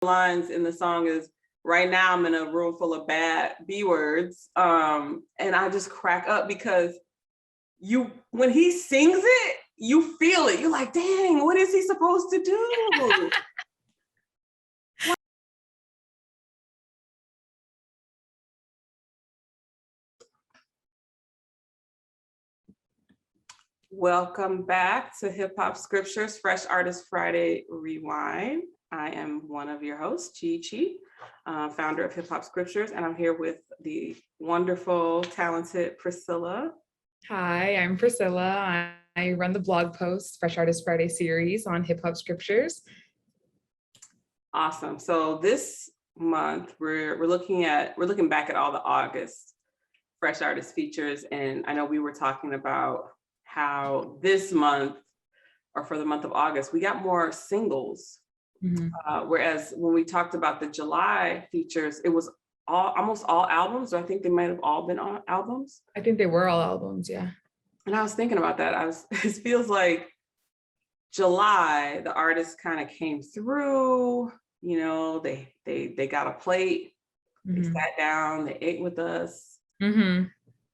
lines in the song is, right now I'm in a room full of bad B words. And I just crack up because when he sings it, you feel it. You're like, dang, what is he supposed to do? Welcome back to Hip Hop Scriptures Fresh Artist Friday Rewind. I am one of your hosts, Chi, founder of Hip Hop Scriptures, and I'm here with the wonderful, talented Priscilla. Hi, I'm Priscilla. I run the blog post Fresh Artist Friday series on Hip Hop Scriptures. Awesome. So this month we're looking back at all the August Fresh Artist features, and I know we were talking about how this month, or for the month of August, we got more singles. Mm-hmm. Whereas when we talked about the July features, it was almost all albums, or I think they might have all been albums. I think they were all albums, yeah. And I was thinking about that. It feels like July, the artists kind of came through, you know, they got a plate, mm-hmm. They sat down, they ate with us. Mm-hmm.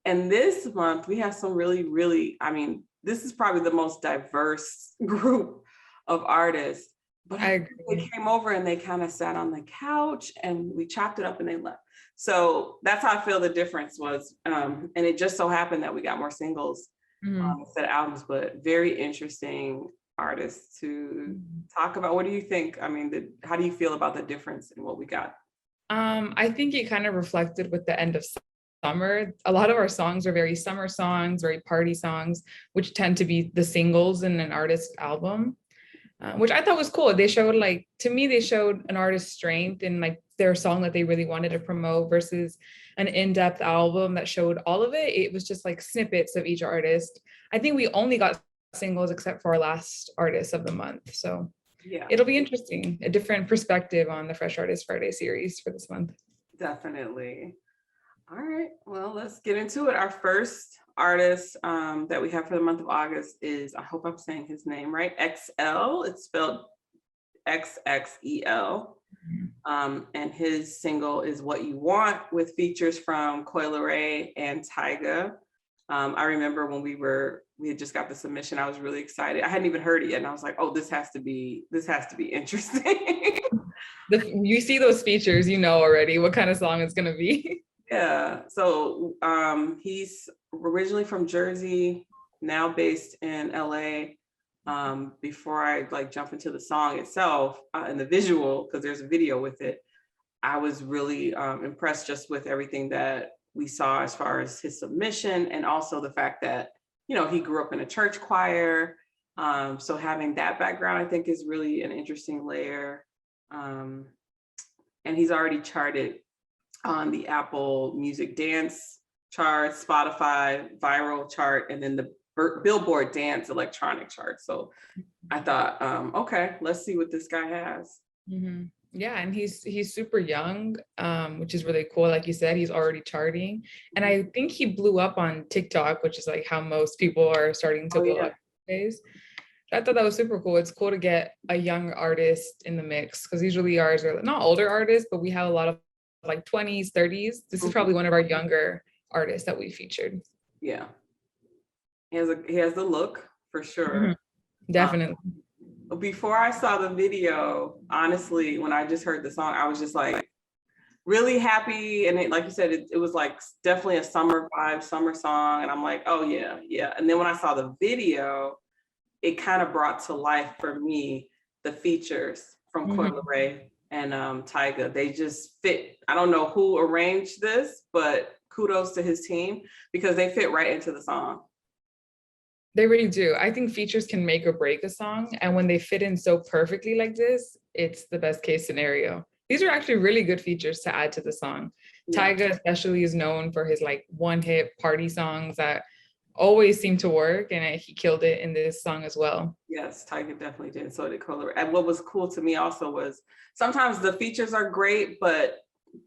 And this month we have some really, I mean, this is probably the most diverse group of artists, but they came over and they kind of sat on the couch and we chopped it up and they left. So that's how I feel the difference was. And it just so happened that we got more singles instead of albums, but very interesting artists to talk about. What do you think? I mean, how do you feel about the difference in what we got? I think it kind of reflected with the end of summer. A lot of our songs are very summer songs, very party songs, which tend to be the singles in an artist's album, which I thought was cool. They showed, like, to me, they showed an artist's strength in like their song that they really wanted to promote versus an in-depth album that showed all of it. It was just like snippets of each artist. I think we only got singles except for our last artist of the month. So yeah, it'll be interesting, a different perspective on the Fresh Artist Friday series for this month. Definitely. All right, well, let's get into it. Our first artist that we have for the month of August is, I hope I'm saying his name right, XL. It's spelled XXEL. And his single is What You Want, with features from Coi Leray and Tyga. I remember when we had just got the submission, I was really excited. I hadn't even heard it yet, and I was like, oh, this has to be interesting. You see those features, you know already what kind of song it's gonna be. Yeah, so he's originally from Jersey, now based in LA. Before I jump into the song itself and the visual, because there's a video with it, I was really impressed just with everything that we saw as far as his submission, and also the fact that, you know, he grew up in a church choir. So having that background, I think, is really an interesting layer. And he's already charted on the Apple Music Dance chart, Spotify Viral chart, and then the Billboard Dance Electronic chart. So I thought, okay, let's see what this guy has. Mm-hmm. Yeah, and he's super young, which is really cool. Like you said, he's already charting, and I think he blew up on TikTok, which is like how most people are starting to blow up these days. I thought that was super cool. It's cool to get a young artist in the mix, because usually ours are not older artists, but we have a lot of like 20s, 30s. This is probably one of our younger artists that we featured. Yeah, he has the look for sure. Mm-hmm. Definitely. Before I saw the video, honestly, when I just heard the song, I was just like really happy. And like you said, it was like definitely a summer vibe, summer song. And I'm like, oh yeah. And then when I saw the video, it kind of brought to life for me the features from Coi Leray and Tyga. They just fit. I don't know who arranged this, but kudos to his team, because they fit right into the song. They really do. I think features can make or break a song. And when they fit in so perfectly like this, it's the best case scenario. These are actually really good features to add to the song. Yeah. Tyga especially is known for his like one-hit party songs that always seem to work, and he killed it in this song as well. Yes, Tyga definitely did. So did Coi Leray. And what was cool to me also was sometimes the features are great, but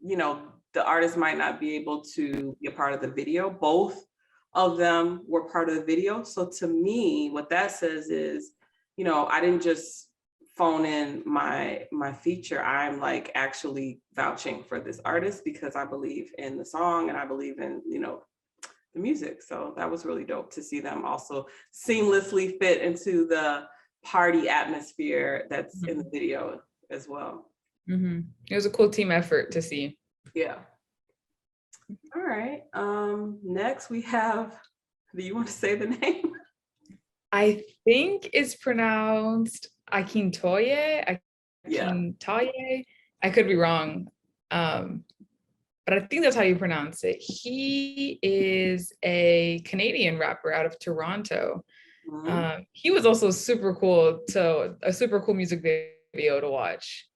you know, the artist might not be able to be a part of the video. Both of them were part of the video. So to me, what that says is, you know, I didn't just phone in my feature, I'm like actually vouching for this artist because I believe in the song and I believe in, the music. So that was really dope to see them also seamlessly fit into the party atmosphere that's in the video as well. It was a cool team effort to see. Yeah. All right. Next we have, do you want to say the name? I think it's pronounced Akintoye. Yeah. Akintoye. I could be wrong. But I think that's how you pronounce it. He is a Canadian rapper out of Toronto. He was also super cool. So a super cool music video to watch.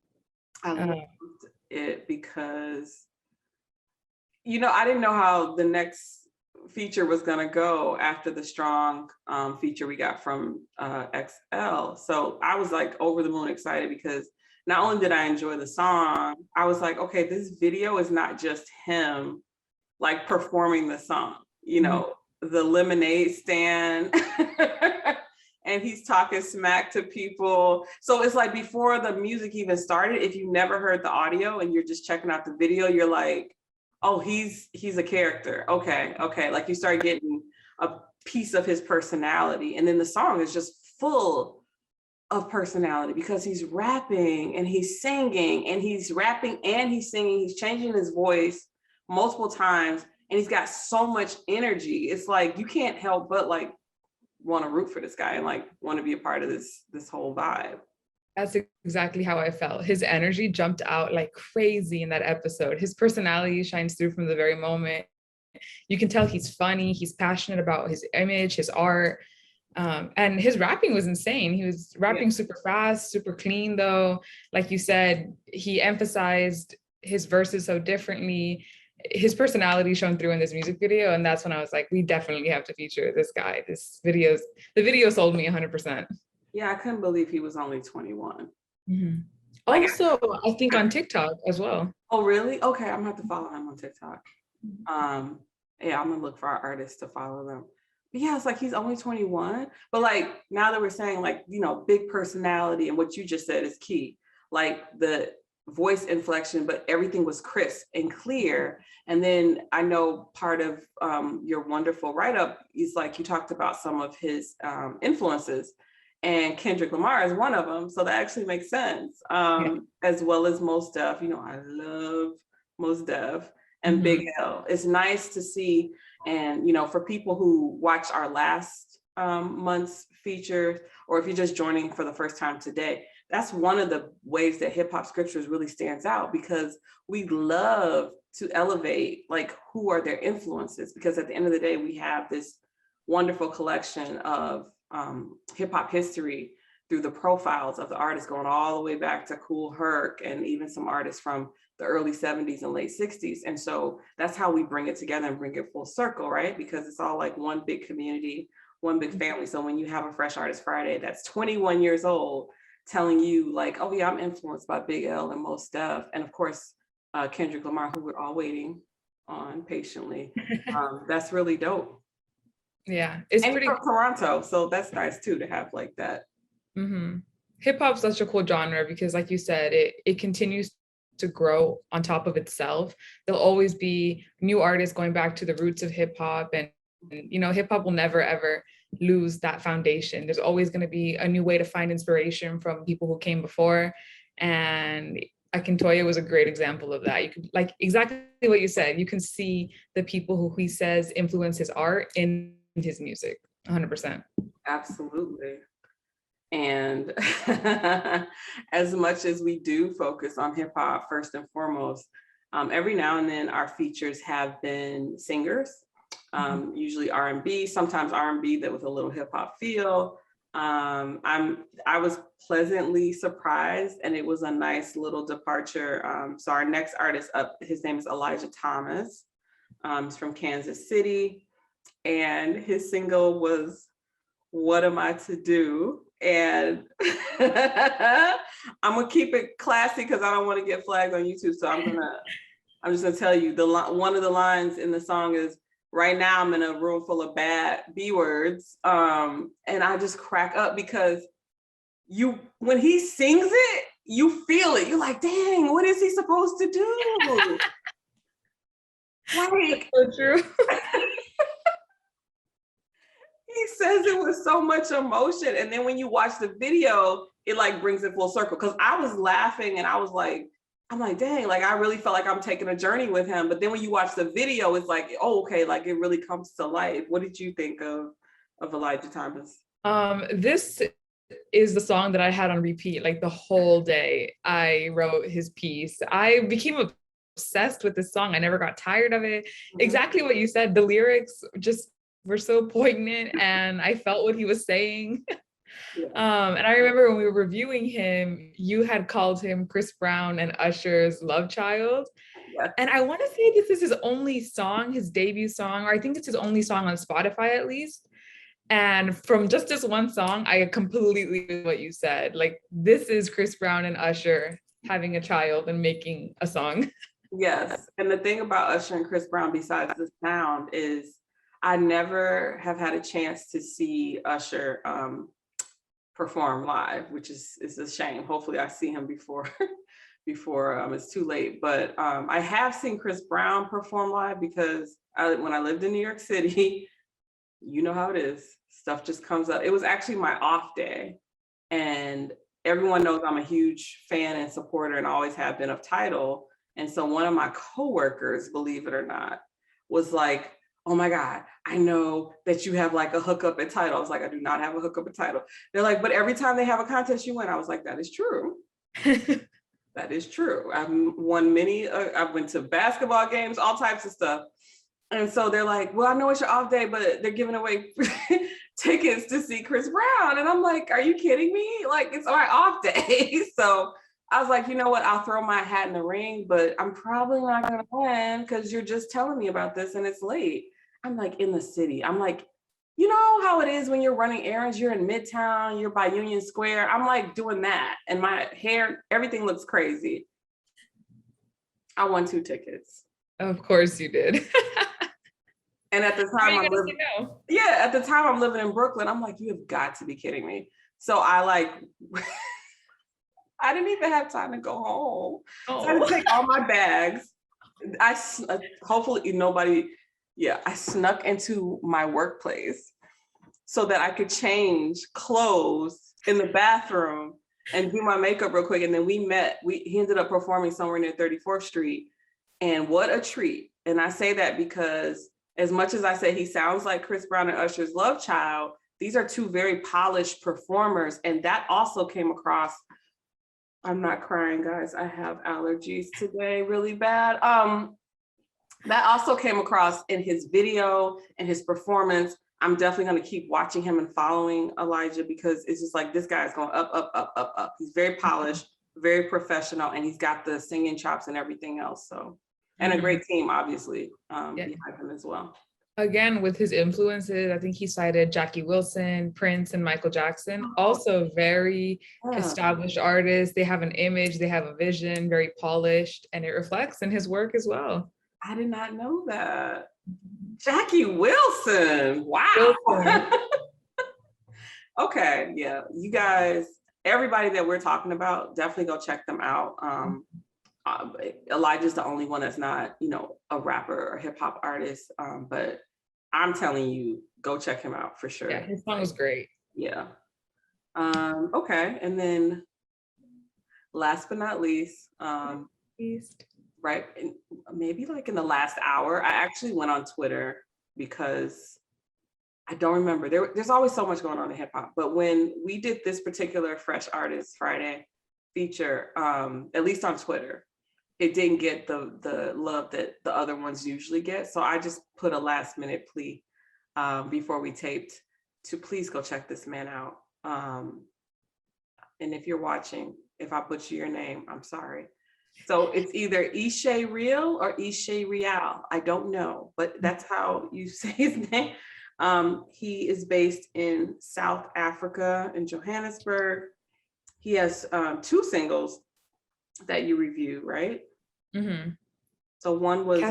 I loved it because, I didn't know how the next feature was going to go after the strong feature we got from XXEL. So I was like over the moon excited because not only did I enjoy the song, I was like, okay, this video is not just him like performing the song, the lemonade stand. And he's talking smack to people. So it's like before the music even started, if you never heard the audio and you're just checking out the video, you're like, oh, he's a character. Okay. Like you start getting a piece of his personality. And then the song is just full of personality because he's rapping and he's singing and he's rapping and he's singing. He's changing his voice multiple times and he's got so much energy. It's like you can't help but like want to root for this guy and like want to be a part of this whole vibe. That's exactly how I felt. His energy jumped out like crazy in that episode. His personality shines through from the very moment. You can tell he's funny, he's passionate about his image, his art. And his rapping was insane. He was rapping super fast, super clean though. Like you said, he emphasized his verses so differently. His personality shone through in this music video. And that's when I was like, we definitely have to feature this guy. The video sold me 100%. Yeah, I couldn't believe he was only 21. Also, I think on TikTok as well. Oh, really? Okay, I'm gonna have to follow him on TikTok. Yeah, I'm gonna look for our artists to follow them. But yeah, it's like he's only 21. But like now that we're saying like, big personality and what you just said is key. Like the voice inflection, but everything was crisp and clear. And then I know part of your wonderful write-up is like you talked about some of his influences. And Kendrick Lamar is one of them. So that actually makes sense. As well as Mos Def. I love Mos Def and Big L. It's nice to see. And, for people who watch our last month's feature, or if you're just joining for the first time today, that's one of the ways that Hip Hop Scriptures really stands out because we love to elevate like who are their influences, because at the end of the day, we have this wonderful collection of hip hop history through the profiles of the artists going all the way back to Kool Herc and even some artists from the early 70s and late 60s. And so that's how we bring it together and bring it full circle, right? Because it's all like one big community, one big family. So when you have a Fresh Artist Friday that's 21 years old telling you like, oh yeah, I'm influenced by Big L and Mos Def, and of course, Kendrick Lamar, who we're all waiting on patiently. That's really dope. Yeah, it's and pretty from Toronto, so that's nice too to have like that. Hip hop's such a cool genre because, like you said, it continues to grow on top of itself. There'll always be new artists going back to the roots of hip hop, and hip hop will never ever lose that foundation. There's always going to be a new way to find inspiration from people who came before, and Akintoye was a great example of that. You could like exactly what you said. You can see the people who he says influence his art in his music 100%. Absolutely. And as much as we do focus on hip hop first and foremost, every now and then our features have been singers, usually R&B, sometimes R&B that with a little hip hop feel. I was pleasantly surprised, and it was a nice little departure. So our next artist up, his name is Elijah Thomas. He's from Kansas City. And his single was What Am I to Do? And I'm gonna keep it classy because I don't want to get flagged on YouTube. So I'm just gonna tell you one of the lines in the song is, right now I'm in a room full of bad B words. And I just crack up because when he sings it, you feel it. You're like, dang, what is he supposed to do? Like, So true. he says it with so much emotion. And then when you watch the video, it like brings it full circle. Cause I was laughing and I'm like, dang, like I really felt like I'm taking a journey with him. But then when you watch the video, it's like, oh, okay, like it really comes to life. What did you think of Elijah Thomas? This is the song that I had on repeat like the whole day I wrote his piece. I became obsessed with this song. I never got tired of it. Mm-hmm. Exactly what you said. The lyrics just were so poignant and I felt what he was saying. Yeah. And I remember when we were reviewing him, you had called him Chris Brown and Usher's love child. Yeah. And I want to say this is his only song, his debut song, or I think it's his only song on Spotify at least. And from just this one song, I completely what you said. Like, this is Chris Brown and Usher having a child and making a song. Yes. And the thing about Usher and Chris Brown, besides the sound, is I never have had a chance to see Usher perform live, which is a shame. Hopefully I see him before it's too late. But I have seen Chris Brown perform live because when I lived in New York City, you know how it is. Stuff just comes up. It was actually my off day. And everyone knows I'm a huge fan and supporter and always have been of Tidal. And so one of my coworkers, believe it or not, was like, oh my God, I know that you have like a hookup at Tidal. I was like, I do not have a hookup at Tidal. They're like, but every time they have a contest, you win. I was like, that is true. That is true. I've won many, I went to basketball games, all types of stuff. And so they're like, well, I know it's your off day, but they're giving away tickets to see Chris Brown. And I'm like, are you kidding me? Like, it's our off day. So I was like, you know what? I'll throw my hat in the ring, but I'm probably not going to win because you're just telling me about this and it's late. I'm like in the city. I'm like, you know how it is when you're running errands, you're in Midtown, you're by Union Square. I'm like doing that. And my hair, everything looks crazy. I won 2 tickets. Of course you did. And at the time at the time I'm living in Brooklyn, I'm like, you have got to be kidding me. So I didn't even have time to go home. Oh. So I had to take all my bags. I snuck into my workplace so that I could change clothes in the bathroom and do my makeup real quick. And then we met. He ended up performing somewhere near 34th Street. And what a treat. And I say that because as much as I say he sounds like Chris Brown and Usher's love child, these are 2 very polished performers. And that also came across. I'm not crying, guys. I have allergies today really bad. That also came across in his video and his performance. I'm definitely going to keep watching him and following Elijah because it's just like this guy is going up, up, up, up, up. He's very polished, very professional, and he's got the singing chops and everything else. So, and a great team, obviously, behind him as well. Again, with his influences, I think he cited Jackie Wilson, Prince, and Michael Jackson. Also very established artists. They have an image, they have a vision, very polished, and it reflects in his work as well. I did not know that. Jackie Wilson. Wow. Wilson. Okay, yeah. You guys, everybody that we're talking about, definitely go check them out. Elijah's the only one that's not, a rapper or hip hop artist. But I'm telling you, go check him out for sure. Yeah, his song was great. Yeah. Okay. And then last but not least, right, maybe like in the last hour, I actually went on Twitter because I don't remember. There's always so much going on in hip hop. But when we did this particular Fresh Artist Friday feature, at least on Twitter, it didn't get the love that the other ones usually get. So I just put a last minute plea before we taped to please go check this man out. And if you're watching, if I butcher your name, I'm sorry. So it's either Eshayreal or Eshayreal. I don't know, but that's how you say his name. He is based in South Africa, in Johannesburg. He has 2 singles that you review, right? Mm-hmm. So one was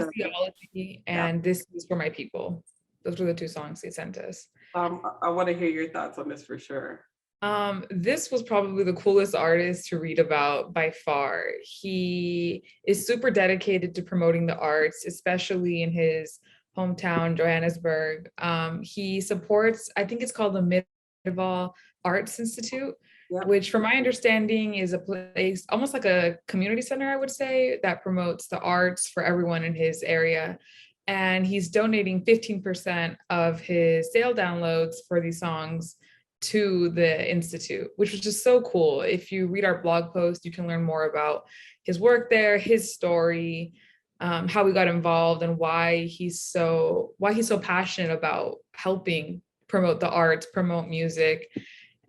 and This Is For My People. Those were the 2 songs he sent us. I want to hear your thoughts on this for sure. This was probably the coolest artist to read about by far. He is super dedicated to promoting the arts, especially in his hometown, Johannesburg. He supports, I think it's called the Midval Arts Institute, Yep. which from my understanding is a place, almost like a community center, I would say, that promotes the arts for everyone in his area. And he's donating 15% of his sale downloads for these songs to the Institute, which was just so cool. If you read our blog post, you can learn more about his work there, his story, how we got involved, and why he's so passionate about helping promote the arts, promote music.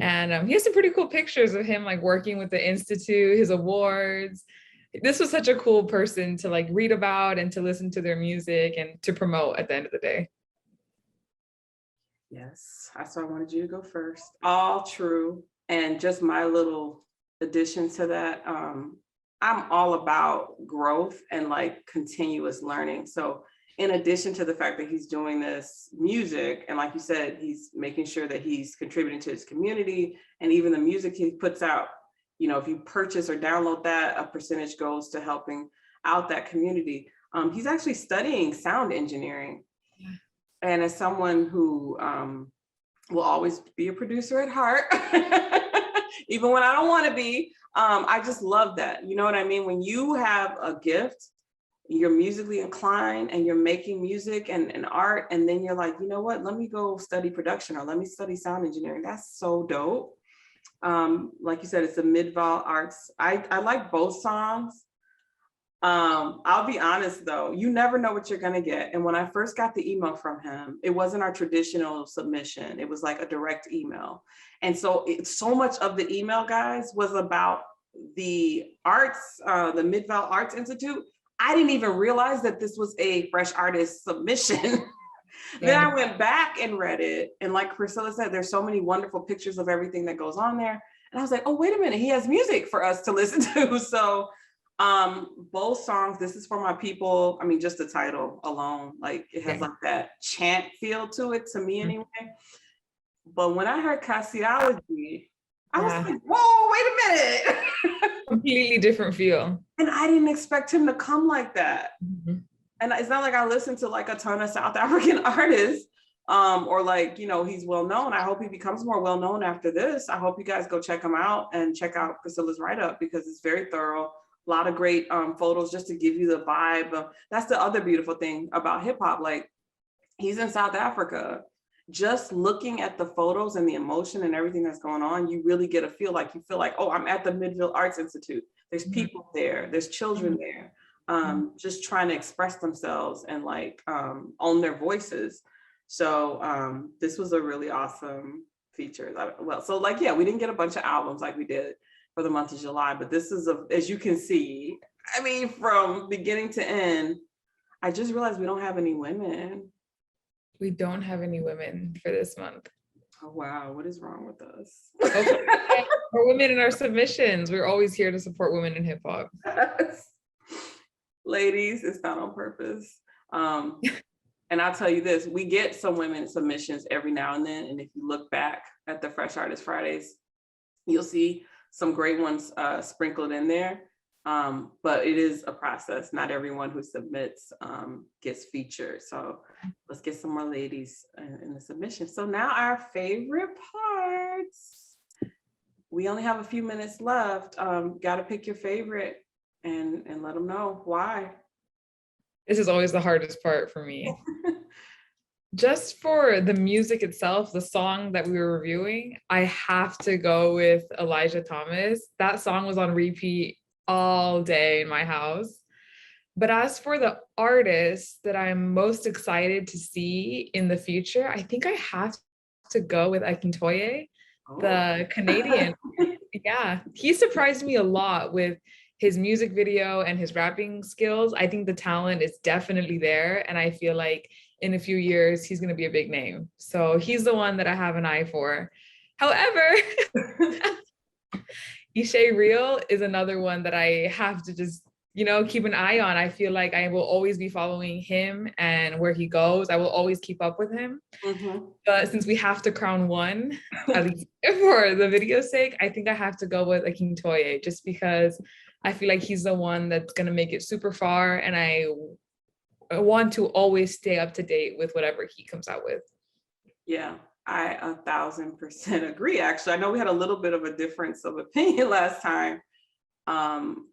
And he has some pretty cool pictures of him like working with the Institute, his awards. This was such a cool person to like read about and to listen to their music and to promote at the end of the day. Yes, that's why I wanted you to go first. All true. And just my little addition to that, I'm all about growth and like continuous learning. So in addition to the fact that he's doing this music, and like you said, he's making sure that he's contributing to his community, and even the music he puts out, you know, if you purchase or download that, a percentage goes to helping out that community. He's actually studying sound engineering. And as someone who will always be a producer at heart, even when I don't want to be, I just love that. You know what I mean? When you have a gift, you're musically inclined and you're making music and art, and then you're like, you know what, let me go study production or let me study sound engineering. That's so dope. Like you said, it's the Midval Arts. I like both songs. I'll be honest though, you never know what you're gonna get. And when I first got the email from him, it wasn't our traditional submission. It was like a direct email. And so so much of the email, guys, was about the arts, the Midval Arts Institute. I didn't even realize that this was a fresh artist submission. Then I went back and read it. And like Priscilla said, there's so many wonderful pictures of everything that goes on there. And I was like, oh, wait a minute, he has music for us to listen to. So both songs, This Is For My People, I mean, just the title alone, like it has like that chant feel to it, to me anyway. But when I heard Cassiology, I was like, whoa, wait a minute. Completely different feel. And I didn't expect him to come like that. And it's not like I listen to like a ton of South African artists, or like, you know, he's well known. I hope he becomes more well known after this. I hope you guys go check him out and check out Priscilla's write-up, because it's very thorough. A lot of great photos just to give you the vibe. That's the other beautiful thing about hip hop. Like, he's in South Africa. Just looking at the photos and the emotion and everything that's going on, you really get a feel like, you feel like, oh, I'm at the Midval Arts Institute. There's people there, there's children there, just trying to express themselves and like own their voices. So this was a really awesome feature. Well, so like, yeah, we didn't get a bunch of albums like we did for the month of July, but this is, as you can see, I mean, from beginning to end, I just realized we don't have any women. We don't have any women for this month. Oh, wow. What is wrong with us? We're women in our submissions. We're always here to support women in hip hop. Ladies, it's not on purpose. And I'll tell you this, we get some women submissions every now and then. And if you look back at the Fresh Artist Fridays, you'll see some great ones sprinkled in there. But it is a process. Not everyone who submits gets featured. So let's get some more ladies in the submission. So now our favorite parts. We only have a few minutes left. Got to pick your favorite and let them know why. This is always the hardest part for me. Just for the music itself, the song that we were reviewing, I have to go with Elijah Thomas. That song was on repeat all day in my house. But as for the artists that I'm most excited to see in the future, I think I have to go with Akintoye, the Canadian. Yeah, he surprised me a lot with his music video and his rapping skills. I think the talent is definitely there. And I feel like in a few years, he's going to be a big name. So he's the one that I have an eye for. However, Eshayreal is another one that I have to just keep an eye on. I feel like I will always be following him and where he goes. I will always keep up with him. Mhm. But since we have to crown one, at least for the video's sake, I think I have to go with Akintoye just because I feel like he's the one that's going to make it super far. And I want to always stay up to date with whatever he comes out with. Yeah, I 1000% agree. Actually, I know we had a little bit of a difference of opinion last time. Um,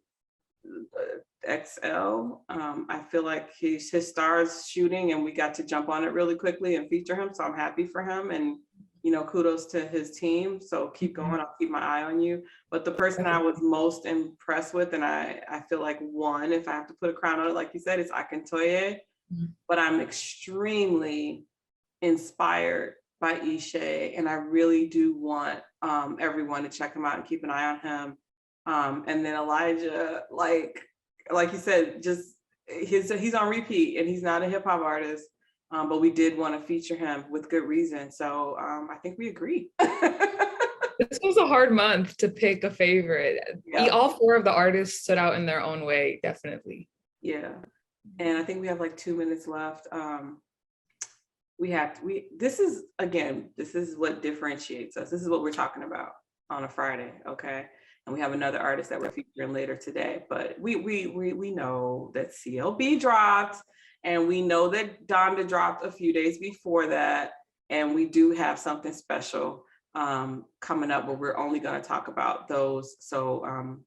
XL, I feel like his star's shooting, and we got to jump on it really quickly and feature him. So I'm happy for him, and kudos to his team. So keep going. I'll keep my eye on you. But the person I was most impressed with, and I feel like one, if I have to put a crown on it, like you said, it's Akintoye. But I'm extremely inspired by Ishay, and I really do want everyone to check him out and keep an eye on him. And then Elijah, like you said, just he's on repeat, and he's not a hip hop artist, but we did want to feature him with good reason. So I think we agree. This was a hard month to pick a favorite. Yeah. All four of the artists stood out in their own way, definitely. Yeah, and I think we have like 2 minutes left. This is what differentiates us. This is what we're talking about on a Friday, okay? And we have another artist that we're featuring later today, but we know that CLB dropped, and we know that Donda dropped a few days before that, and we do have something special coming up where we're only going to talk about those. So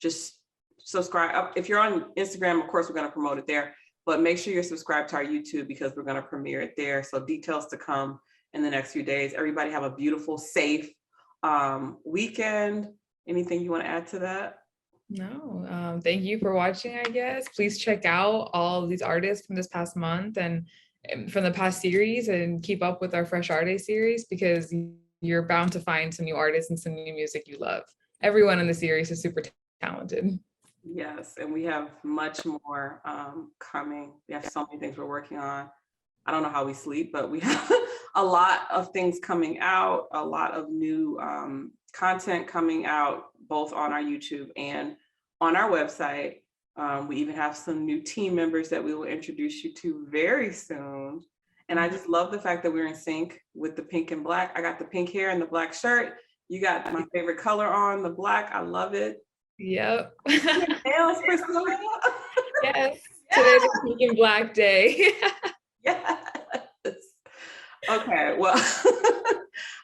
just subscribe. If you're on Instagram, of course, we're going to promote it there. But make sure you're subscribed to our YouTube because we're going to premiere it there. So details to come in the next few days. Everybody have a beautiful, safe weekend. Anything you want to add to that? No, thank you for watching, I guess. Please check out all of these artists from this past month and from the past series, and keep up with our Fresh Artist series because you're bound to find some new artists and some new music you love. Everyone in the series is super talented. Yes, and we have much more coming. We have so many things we're working on. I don't know how we sleep, but we have a lot of things coming out, a lot of new content coming out, both on our YouTube and on our website. We even have some new team members that we will introduce you to very soon. And I just love the fact that we're in sync with the pink and black. I got the pink hair and the black shirt. You got my favorite color on, the black. I love it. Yep. Nails, Priscilla. Yes. Today's a pink and black day. Yes. Okay, well,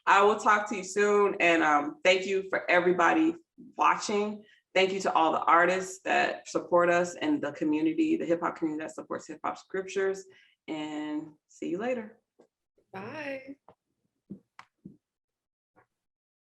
I will talk to you soon. And thank you for everybody watching. Thank you to all the artists that support us and the community, the hip hop community that supports hip hop scriptures. And see you later. Bye.